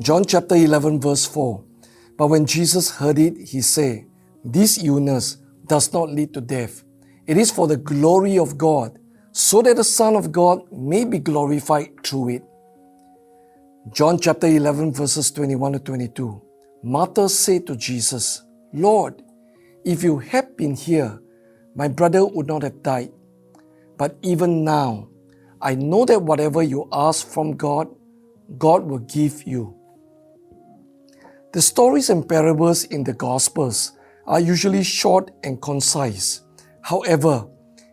John chapter 11 verse 4. But when Jesus heard it, he said, "This illness does not lead to death. It is for the glory of God, so that the Son of God may be glorified through it." John chapter 11 verses 21 to 22. Martha said to Jesus, "Lord, if you had been here, my brother would not have died. But even now, I know that whatever you ask from God, God will give you." The stories and parables in the Gospels are usually short and concise. However,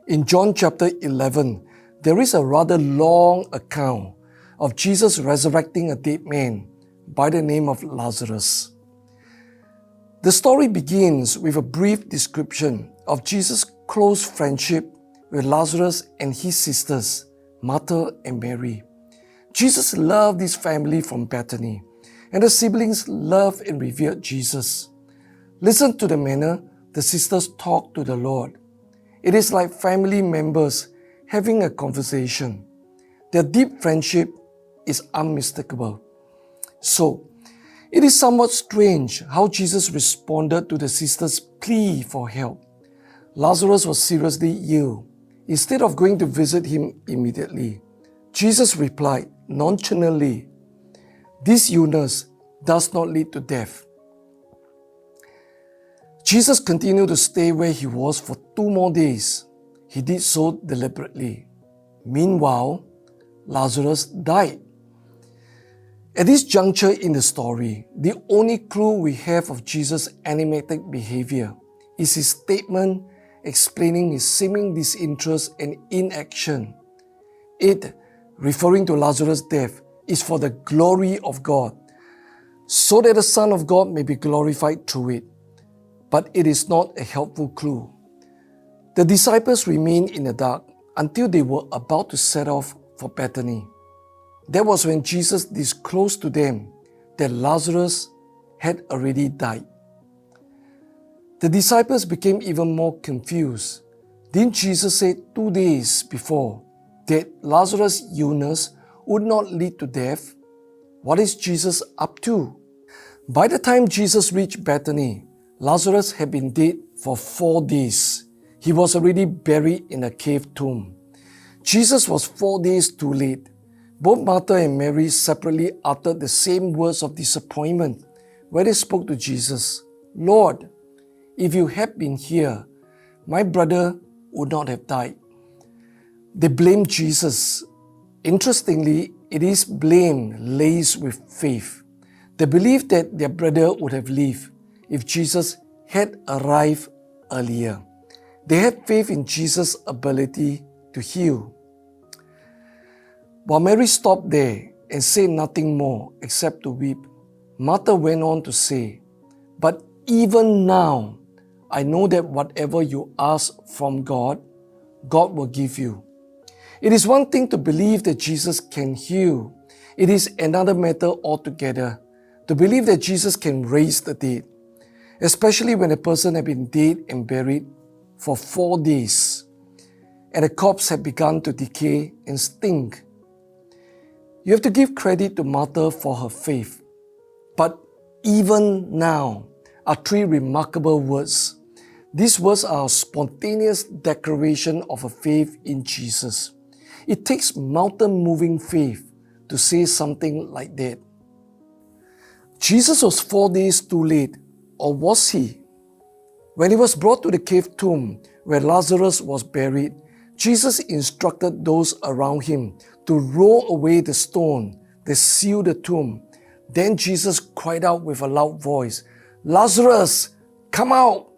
in John chapter 11, there is a rather long account of Jesus resurrecting a dead man by the name of Lazarus. The story begins with a brief description of Jesus' close friendship with Lazarus and his sisters, Martha and Mary. Jesus loved this family from Bethany, and the siblings loved and revered Jesus. Listen to the manner the sisters talk to the Lord. It is like family members having a conversation. Their deep friendship is unmistakable. So, it is somewhat strange how Jesus responded to the sisters' plea for help. Lazarus was seriously ill. Instead of going to visit him immediately, Jesus replied nonchalantly, "This illness does not lead to death." Jesus continued to stay where he was for 2 more days. He did so deliberately. Meanwhile, Lazarus died. At this juncture in the story, the only clue we have of Jesus' animated behavior is his statement explaining his seeming disinterest and inaction. It, referring to Lazarus' death, is for the glory of God, so that the Son of God may be glorified through it. But it is not a helpful clue. The disciples remained in the dark until they were about to set off for Bethany. That was when Jesus disclosed to them that Lazarus had already died. The disciples became even more confused. Didn't Jesus say 2 days before that Lazarus' illness would not lead to death? What is Jesus up to? By the time Jesus reached Bethany, Lazarus had been dead for 4 days. He was already buried in a cave tomb. Jesus was 4 days too late. Both Martha and Mary separately uttered the same words of disappointment when they spoke to Jesus. "Lord, if you had been here, my brother would not have died." They blamed Jesus. Interestingly, it is blame laced with faith. They believed that their brother would have lived if Jesus had arrived earlier. They had faith in Jesus' ability to heal. While Mary stopped there and said nothing more except to weep, Martha went on to say, "But even now, I know that whatever you ask from God, God will give you." It is one thing to believe that Jesus can heal. It is another matter altogether to believe that Jesus can raise the dead, especially when a person had been dead and buried for 4 days, and the corpse had begun to decay and stink. You have to give credit to Martha for her faith. But even now are 3 remarkable words. These words are a spontaneous declaration of a faith in Jesus. It takes mountain-moving faith to say something like that. Jesus was 4 days too late, or was he? When he was brought to the cave tomb where Lazarus was buried, Jesus instructed those around him to roll away the stone that sealed the tomb. Then Jesus cried out with a loud voice, "Lazarus, come out!"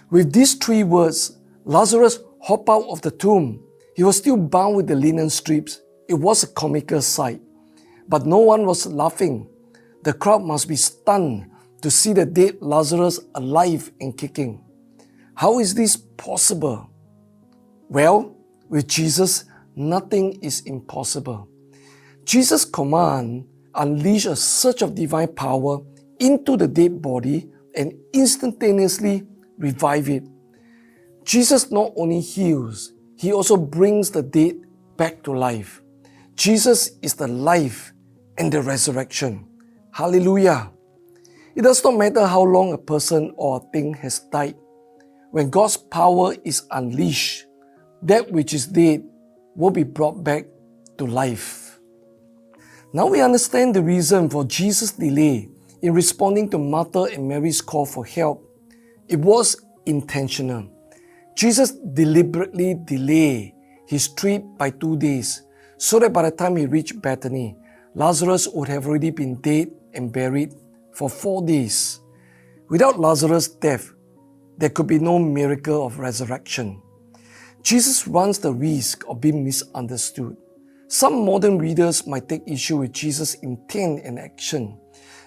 With these 3 words, Lazarus hopped out of the tomb. He was still bound with the linen strips. It was a comical sight. But no one was laughing. The crowd must be stunned to see the dead Lazarus alive and kicking. How is this possible? Well, with Jesus, nothing is impossible. Jesus' command unleashed a surge of divine power into the dead body and instantaneously revived it. Jesus not only heals, he also brings the dead back to life. Jesus is the life and the resurrection. Hallelujah! It does not matter how long a person or a thing has died. When God's power is unleashed, that which is dead will be brought back to life. Now we understand the reason for Jesus' delay in responding to Martha and Mary's call for help. It was intentional. Jesus deliberately delayed his trip by 2 days so that by the time he reached Bethany, Lazarus would have already been dead and buried for 4 days. Without Lazarus' death, there could be no miracle of resurrection. Jesus runs the risk of being misunderstood. Some modern readers might take issue with Jesus' intent and action,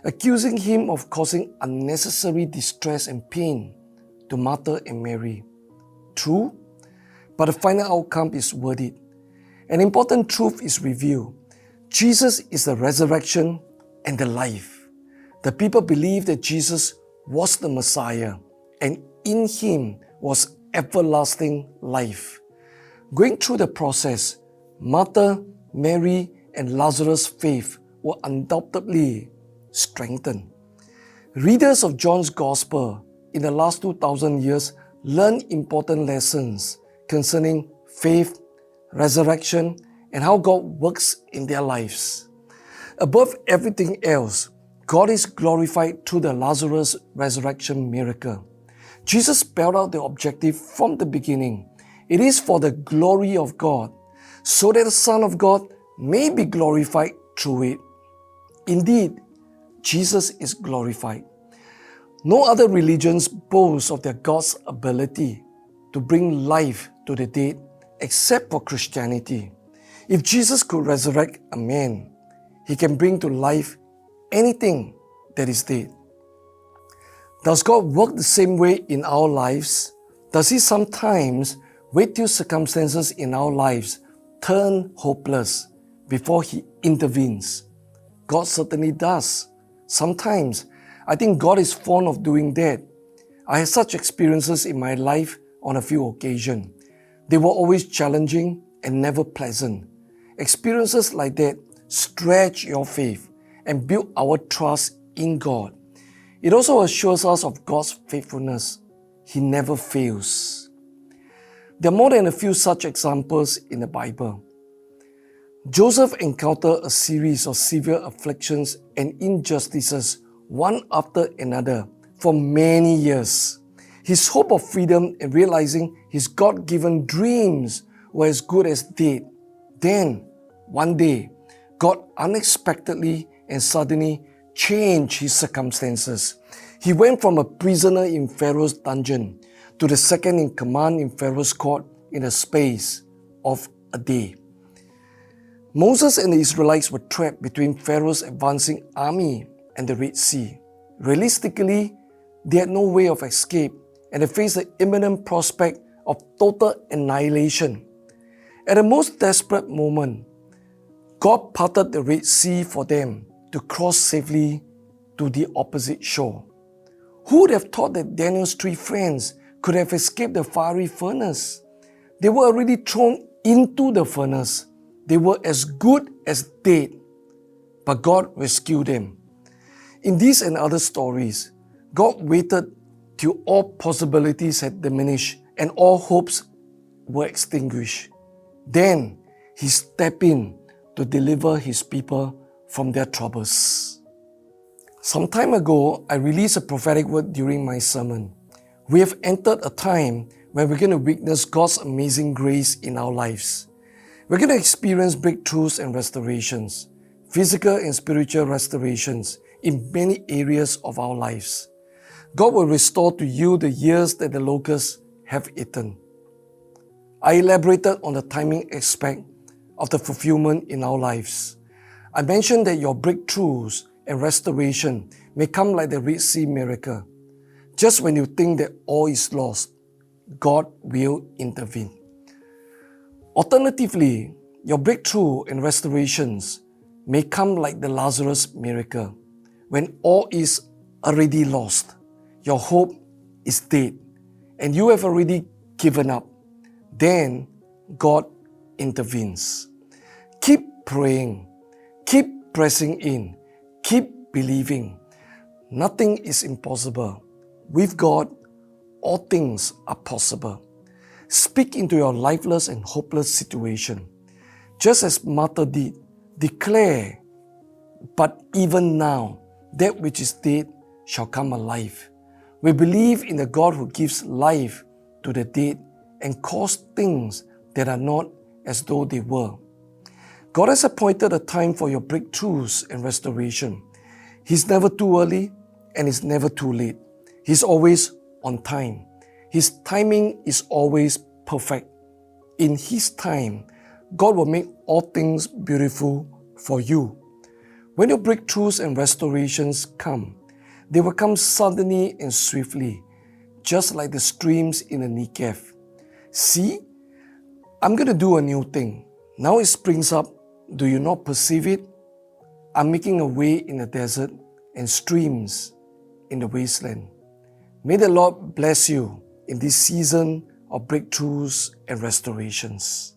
accusing him of causing unnecessary distress and pain to Martha and Mary. True, but the final outcome is worth it. An important truth is revealed. Jesus is the resurrection and the life. The people believed that Jesus was the Messiah, and in him was everlasting life. Going through the process, Martha, Mary, and Lazarus' faith were undoubtedly strengthened. Readers of John's Gospel in the last 2,000 years learned important lessons concerning faith, resurrection, and how God works in their lives. Above everything else, God is glorified through the Lazarus resurrection miracle. Jesus spelled out the objective from the beginning. It is for the glory of God, so that the Son of God may be glorified through it. Indeed, Jesus is glorified. No other religions boast of their God's ability to bring life to the dead except for Christianity. If Jesus could resurrect a man, he can bring to life anything that is dead. Does God work the same way in our lives? Does he sometimes wait till circumstances in our lives turn hopeless before he intervenes? God certainly does. Sometimes, I think God is fond of doing that. I had such experiences in my life on a few occasions. They were always challenging and never pleasant. Experiences like that stretch your faith and build our trust in God. It also assures us of God's faithfulness. He never fails. There are more than a few such examples in the Bible. Joseph encountered a series of severe afflictions and injustices, one after another, for many years. His hope of freedom and realizing his God-given dreams were as good as dead. Then, one day, God unexpectedly and suddenly changed his circumstances. He went from a prisoner in Pharaoh's dungeon to the second in command in Pharaoh's court in the space of a day. Moses and the Israelites were trapped between Pharaoh's advancing army and the Red Sea. Realistically, they had no way of escape and they faced the imminent prospect of total annihilation. At the most desperate moment, God parted the Red Sea for them to cross safely to the opposite shore. Who would have thought that Daniel's 3 friends could have escaped the fiery furnace? They were already thrown into the furnace. They were as good as dead, but God rescued them. In these and other stories, God waited till all possibilities had diminished and all hopes were extinguished. Then he stepped in to deliver his people from their troubles. Some time ago, I released a prophetic word during my sermon. We have entered a time when we're going to witness God's amazing grace in our lives. We're going to experience breakthroughs and restorations, physical and spiritual restorations in many areas of our lives. God will restore to you the years that the locusts have eaten. I elaborated on the timing aspect of the fulfillment in our lives. I mentioned that your breakthroughs and restoration may come like the Red Sea miracle. Just when you think that all is lost, God will intervene. Alternatively, your breakthrough and restorations may come like the Lazarus miracle, when all is already lost, your hope is dead, and you have already given up. Then God intervenes. Keep praying, keep pressing in, keep believing. Nothing is impossible. With God, all things are possible. Speak into your lifeless and hopeless situation. Just as Martha did, declare, but even now, that which is dead shall come alive. We believe in the God who gives life to the dead and calls things that are not as though they were. God has appointed a time for your breakthroughs and restoration. He's never too early and it's never too late. He's always on time. His timing is always perfect. In His time, God will make all things beautiful for you. When your breakthroughs and restorations come, they will come suddenly and swiftly, just like the streams in the Negev. See, I'm going to do a new thing. Now it springs up. Do you not perceive it? I'm making a way in the desert and streams in the wasteland. May the Lord bless you in this season of breakthroughs and restorations.